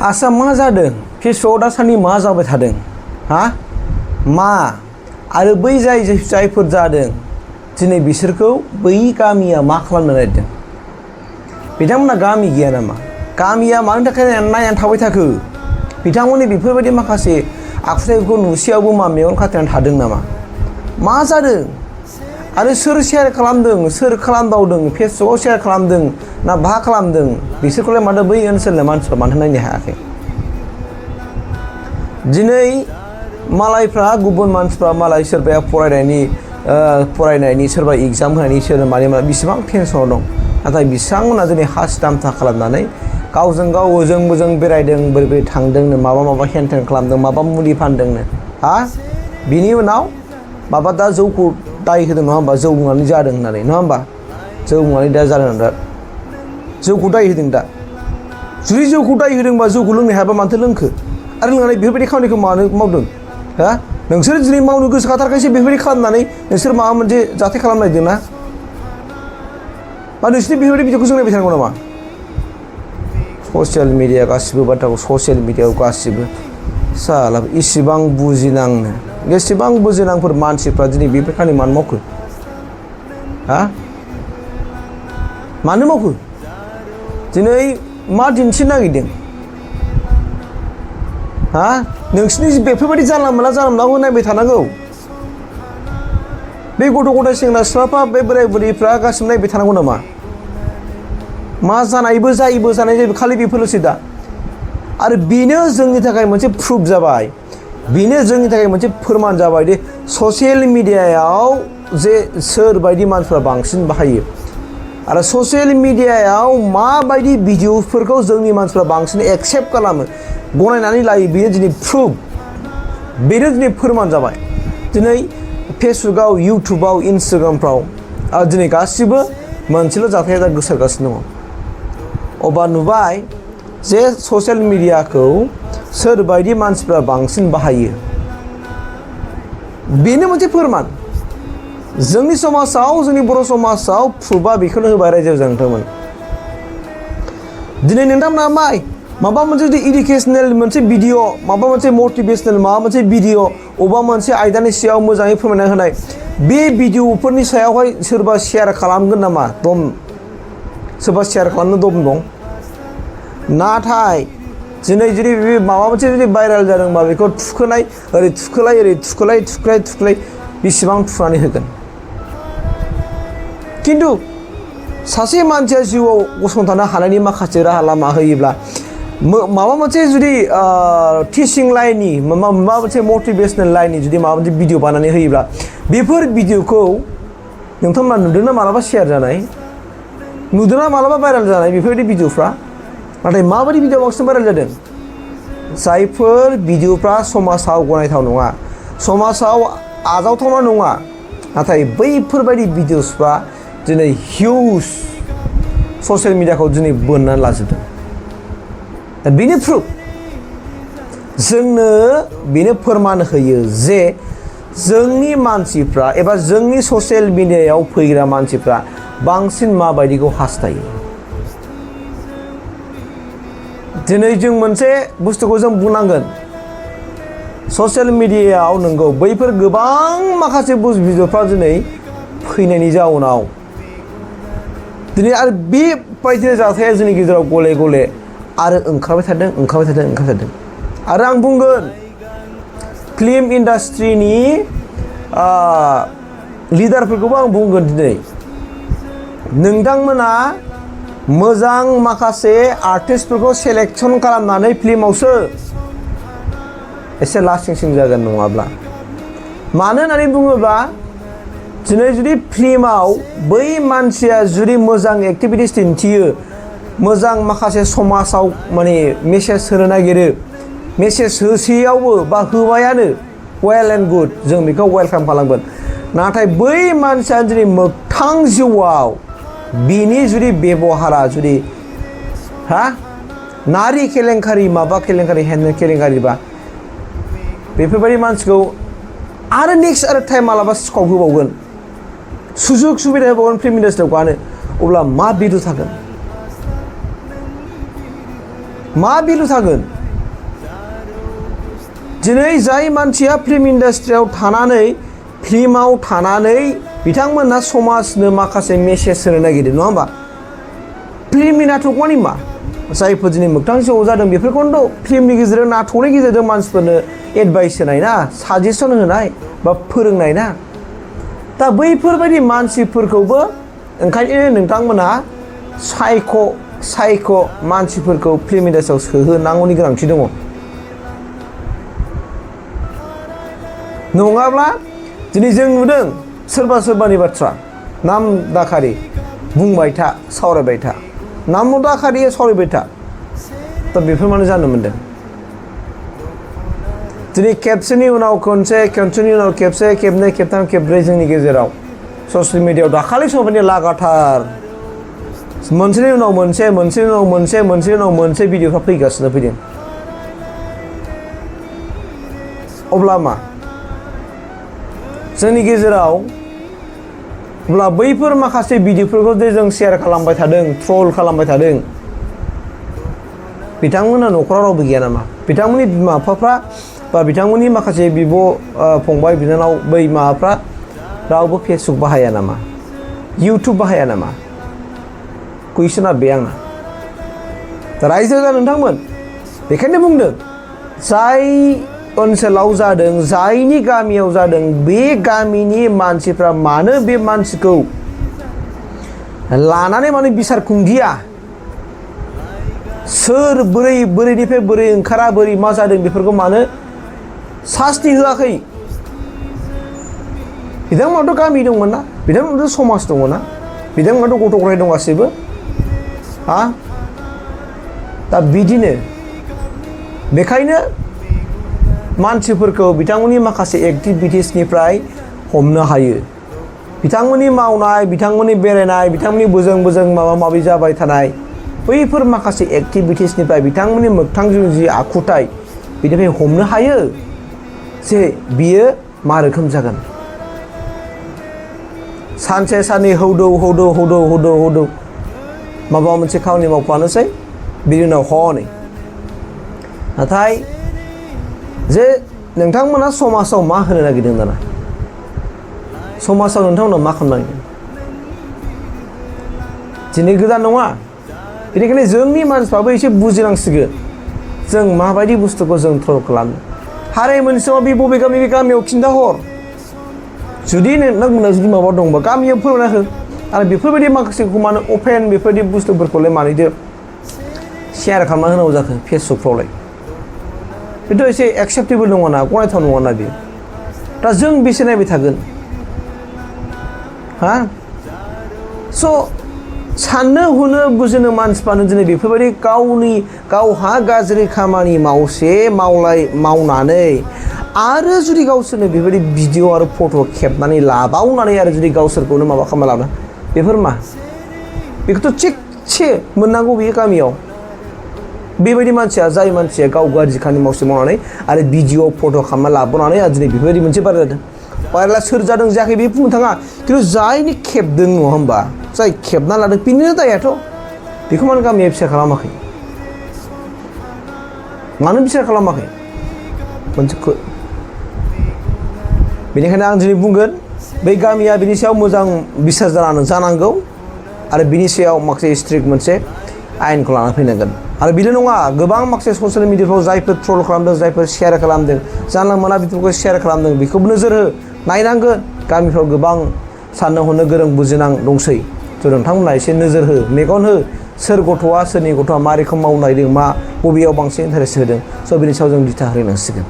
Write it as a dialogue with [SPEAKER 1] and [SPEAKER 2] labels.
[SPEAKER 1] आसा मा जादों फेसबुकआव दासान्दि मा जाबाय थादों हा मा आरो बै जायफोर जादों दिनै बिसोरखौ बै गामिया मा खालामनो नागिरदों बिथांमोना गामि गैया नामा गामिया मानि थाखाय नायनानै थाबाय थाखो बिथांमोननि बेफोरबायदि माखासे आखुथायफोरखौ नुसेयावबो मा मेगन खाथेनानै थादों नामा मा जादों आरो सोर शेयार खालामदों सोर खालामदावदों फेसबुकआव शेयार खालामदों ना बहा खालामदों बिसोरखौलाय माथो बै ओनसोलनि मानसिफ्रा मानो नायनो हायाखै दिनै मालायफ्रा गुबुन मानसिफ्रा मालाय सोरबाया फरायनायनि सोरबा एग्जाम होनायनि सोरबा माने बेसेबां टेनसनाव दं नाथाय बिथांमोना दिनै हासिदामथा खालामनानै गावजों गाव ओजों बेरायदों बोरै थांदोंनो माबा हेनथेन खालामदों माबा मुलि फानदोंनो हा बिनि उनाव माबा दा जौखौ दाय होदों नङा होमबा जौ लोंनानै जादों होननानै नङा होमबा जौ लोंनानै दा जादों दा जौखौ दाय होदों दा जुदि जौखौ दाय होदोंबा जौखौ लोंनो हायाबा मानोथो लोंखो आरो लोंनानै बेफोरबायदि खामानिखौ मानो मावदों हा नोंसोर दिनै मावनो गोसोखाथारखायसो बेफोरबायदि खालामनानै नोंसोर माबा मोनसे जाथाय खालामनो नागिरदों ना बा नोंसोरनि बेफोरबायदि भिडिअखौ जों नायबाय थानांगौ नामा ससियेल मिडिया गासिबो बाथ्राखौ ससियेल मिडियायाव गासिबो साला इसिबां बुजिनांनो एसेबां बुजिनांफोर मानसिफ्रा दिनै बेफोर खामानि मानो मावखो हा मानो मावखो दिनै मा दिन्थिनो नागिरदों हा नोंसिनि बेफोरबायदि जानला मोनलाखौ नायबाय थानांगौ बे गथ' गथाय सेंग्रा सिख्लाफ्रा बे बोराय बुरैफ्रा गासिबो नायबाय थानांगौ नामा मा जानायबो जायो खालि बेफोरल'सै दा आरो बेनो जोंनि थाखाय मोनसे प्रुफ जाबाय बेनो जोंनि थाखाय मोनसे फोरमान जाबाय दि ससियेल मिडियायाव जे सोरबायदि मानसिफ्रा बांसिन बाहायो आरो ससियेल मिडियायाव माबायदि भिडिअफोरखौ जोंनि मानसिफ्रा बांसिन एक्सेप्ट खालामो गनायनानै लायो बेनो दिनै प्रुफ बेनो दिनै फोरमान जाबाय दिनै फेसबुकआव इउटुबाव इन्सटाग्रामफ्राव दिनै गासिबो मोनसेल' जाथाया दा गोसारगासिनो दङ अब्ला नुबाय जे ससियेल मिडियाखौ सोरबायदि मानसिफ्रा बांसिन बाहायो बेनो मोनसे फोरमान जोंनि समाजाव जोंनि बर' समाजाव प्रुफआ बेखौनो होबाय रायजो जांथोमोन दिनै नोंथांमोना माबा मोनसे जुदि इडुकेसनेल मोनसे भिडिअ माबा मोनसे मटिभेसनेल माबा मोनसे भिडिअ अबेबा मोनसे आयदानि सायाव मोजाङै फोरमायना होनाय बे भिडिअफोरनि सायावहाय सोरबा शेयार खालामगोन नामा सोरबा शेयार खालामनो दम दं नाथाय दिनै जुदि माबा मोनसे जुदि भाइरेल जादोंबा बेखौ ओरै थुखोलाय बेसेबां थुनानै होगोन खिन्थु सासे मानसिया जिउआव गसंथानो हानायनि माखासे राहा लामा होयोब्ला माबा मोनसे जुदि टिचिं लाइननि माबा मोनसे मटिभेसनेल लाइननि जुदि माबा मोनसे भिडिअ बानायनानै होयोब्ला बेफोर भिडिअखौ नोंथांमोना नुदोंना मालाबा शेयार जानाय नुदोंना मालाबा भाइरेल जानाय बेफोरबायदि भिडिअफ्रा नाथाय माबायदि भिडिअ बांसिन भाइरेल जादों जायफोर भिडिअफ्रा समाजाव गनायथाव नङा समाजाव आजावथावना नङा नाथाय बैफोरबायदि भिडिअसफ्रा दिनै हिउज ससियेल मिडियाखौ दिनै बोननानै लाजोबदों दा बेनो प्रुफ जोंनो बेनो फोरमान होयो जे जोंनि मानसिफ्रा एबा जोंनि ससियेल मिडियायाव फैग्रा मानसिफ्रा बांसिन माबायदिखौ हास्थायो दिनै जों मोनसे बुस्थुखौ जों बुंनांगोन ससियेल मिडियायाव नंगौ बैफोर गोबां माखासे भिडिअफ्रा दिनै फैनायनि जाउनाव दिनै आरो बेबायदिनो जाथाया जोंनि गेजेराव गले गले आरो ओंखारबाय थादों आरो आं बुंगोन फिल्म इन्डास्ट्रिनि लिडारफोरखौबो आं बुंगोन दिनै नोंथांमोना मोजां माखासे आर्टिस्टफोरखौ सेलेक्सन खालामनानै फिल्मावसो एसे लास्टिं जागोन नङाब्ला मानो होननानै बुङोब्ला दिनै जुदि फिल्माव बै मानसिया जुदि मोजां एक्टिभिटिस दिन्थियो मोजां माखासे समाजाव माने मेसेज होनो नागिरो मेसेज होसेयावबो बा होबायानो वेल एन्ड गुड जों बेखौ वेलकाम खालामगोन नाथाय बै मानसिया जुदि मोगथां जिउआव बिनि जुदि बेबहारा जुदि नारि केलेंकारि माबा केलेंकारि हेन्दमेड केलेंकारिबा बेफोरबायदि मानसिखौ आरो नेक्स्ट आरो टाइम मालाबा स्कप होबावगोन सुजुग सुबिदा होबावगोन फिल्म इन्डास्ट्रियाव गानो अब्ला मा भिडिअ थागोन मा भेलु थागोन दिनै जाय मानसिया फिल्म इन्डास्ट्रियाव थानानै फिल्माव थानानै बिथांमोनहा समाजनो माखासे मेसेज होनो नागिरदों नङा होमबा फिल्मनि नाटकमानि मा जायफोर दिनै मोगथां जिउआव जादों बेफोरखौनोथ' फिल्मनि गेजेरजों नाटकनि गेजेरजों मानसिफोरनो एडभाइस होनाय ना साजेसन होनाय बा फोरोंनाय ना दा बैफोरबायदि मानसिफोरखौबो ओंखायनो नोंथांमोना सायख' मानसिफोरखौ फिल्म इन्डास्ट्रियाव सोहोनांगौनि गोनांथि दङ नङाब्ला दिनै जों नुदों सोरबा सोरबानि बाथ्रा नाम दाखारि बुंबाय था सावरायबाय था नाम दाखारि सावरायबाय था दा बेफोर मानो जानो मोन्दों दिनै खेबसेनि उनाव खेबसेनि उनाव खेबसे खेबनै खेबथाम खेबब्रै जोंनि गेजेराव ससियेल मिडियायाव दाखालि समफोरनि लागाथार मोनसेनि उनाव मोनसे भिडिअफ्रा फैगासिनो फैदों अब्ला मा जोंनि गेजेराव अब्ला बैफोर माखासे भिडिअफोरखौ जे जों शेयार खालामबाय थादों ट्रल खालामबाय थादों बिथांमोना न'खराव रावबो गैया नामा बिथांमोननि बिमा बिफाफ्रा बा बिथांमोननि माखासे बिब' फंबाय बिनानाव बै माबाफ्रा रावबो फेसबुक बाहाया नामा इउटुब बाहाया नामा कुइसना बे आंना रायजो जा नोंथांमोन बेखायनो बुंदों जाय ओनसोलाव जादों जायनि गामियाव जादों बे गामिनि मानसिफ्रा मानो बे मानसिखौ लानानै मानो बिसार खुंदिया सोर बोरैनिफ्राय बोरै ओंखारा बोरै मा जादों बेफोरखौ मानो सास्ति होआखै बिथांमोनाथ' गामि दंमोन ना बिथांमोनाथ' समाज दङ ना बिथांमोनाथ' गथ' गथाय दं गासैबो दा बिदिनो बेखायनो मानसिफोरखौ बिथांमोननि माखासे एक्टिभिटिसनिफ्राय हमनो हायो बिथांमोननि मावनाय बिथांमोननि बेरायनाय बिथांमोननि बोजों माबा माबि जाबाय थानाय बैफोर माखासे एक्टिभिटिसनिफ्राय बिथांमोननि मोगथां जि आखुथाय बिनिफ्राय हमनो हायो जे बियो मा रोखोम जागोन सानसे साननै हौदौ माबा मोनसे खामानि मावफ्लानोसै बिनि उनाव हनै नाथाय जे नोंथांमोना समाजाव मा होनो नागिरदों दाना समाजाव नोंथांमोना मा खालामनो नागिरदों दिनै गोदान नङा बेनिखायनो जोंनि मानसिफ्राबो एसे बुजिनांसिगोन जों माबायदि बुस्थुखौ जों ट्रल खालामो हारे मोनसेयाव बबे गामियाव खिन्थाहर जुदि नोंथांमोना जुदि माबा दंबा गामियाव फोरमायना हो आरो बेफोरबायदि माखासेखौ मानो अपेन बेफोरबायदि बुस्थुफोरखौलाय मानोथो शेयार खालामना होनांगौ जाखो फेसबुकफ्रावलाय बेथ' एसे एक्सेप्टेबल नङा गनायथाव नङा बियो दा जों बेसे नायबाय थागोन स' साननो हनो बुजिनो मानसिफ्रानो दिनै बेफोरबायदि गावहा गाज्रि खामानि मावनानै आरो जुदि गावसोरनो बेबायदि भिडिअ आरो फट' खेबनानै लाबावनानै आरो जुदि गावसोरखौनो माबा खालामना लाबा बेफोर मा बेखौथ' थिगसे मोननांगौ बेयो गामियाव बेबायदि मानसिया जाय मानसिया गाव गाज्रि खामानि मावनानै आरो भिडिअ फट' खालामना लाबोनानै आरो दिनै बेफोरबायदि मोनसे बारा जादों बायला सोर जादों जायाखै बे बुंनो थाङा खिन्थु जायनि खेबदों नङा होमबा जाय खेबना लादों बेनिनो दायाथ' बेखौ मानो गामिया बिसार खालामाखै मानो बिसार खालामाखै मोनसे बेनिखायनो आं दिनै बुंगोन बै गामिया बिनि सायाव मोजां बिसार जानांगौ आरो बिनि सायाव माखासे स्ट्रिक्ट मोनसे आयेनखौ लाना फैनांगोन आरो बेल' नङा गोबां माखासे ससियेल मिडियाफ्राव जायफोर ट्रल खालामदों जायफोर शेयार खालामदों जानला मोनला बिदिखौ शेयार खालामदों बेखौबो नोजोर हो नायनांगोन गामिफ्राव गोबां साननो हनो गोरों बुजिनां दंसै थ' नोंथांमोना एसे नोजोर हो मेगन हो सोर गथ'आ सोरनि गथ'आ मा रोखोम मावनो नागिरदों मा बबेयाव बांसिन इन्टारेस्ट होदों स' बिनि सायाव जों दिथा होनांसिगोन